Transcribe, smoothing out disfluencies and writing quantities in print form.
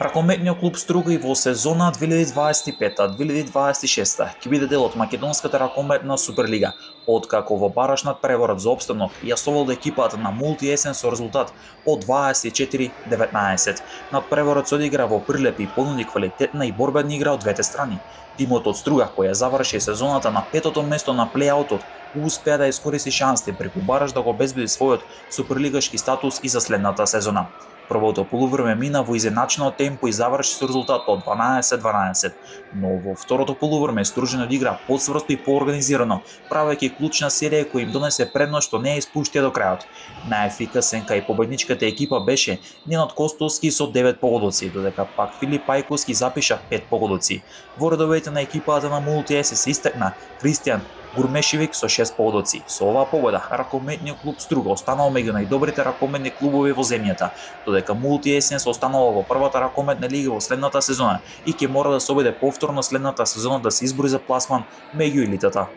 Ракометниот клуб Струга и во сезона 2025-2026 ќе биде дел од македонската ракометна Суперлига, откако во барашнат преворот за опстанок ја соволда екипата на Мултиесен со резултат од 24-19. Надпреворот се одигра во Прилеп и понуди квалитетна и борбена игра од двете страни. Тимот од Струга, кој ја заврши сезоната на петото место на плејаутот, успеа да искористи шансите преку бараш да го обезбеди својот суперлигашки статус и за следната сезона. Првото полувреме мина во изедначено темпо и заврши со резултат од 12-12, но во второто полувреме Стружани одигра подсврсто и поорганизирано, правејќи клучна серија која им донесе предност што не ја испуштија до крајот. Најефикасен кај победничката екипа беше Ненад Костовски со 9 погодоци, додека пак Филип Пајковски запиша 5 погодоци. Во редовите на екипата на Мултиесен се истакна Кристијан Гурмешевик со 6 погодоци. Со оваа победа ракометниот клуб Струга останал меѓу најдобрите ракометни клубови во земјата, додека Мултиесен се останала во првата ракометна лига во следната сезона и ќе мора да се обиде повторно следната сезона да се избори за пласман меѓу елитата.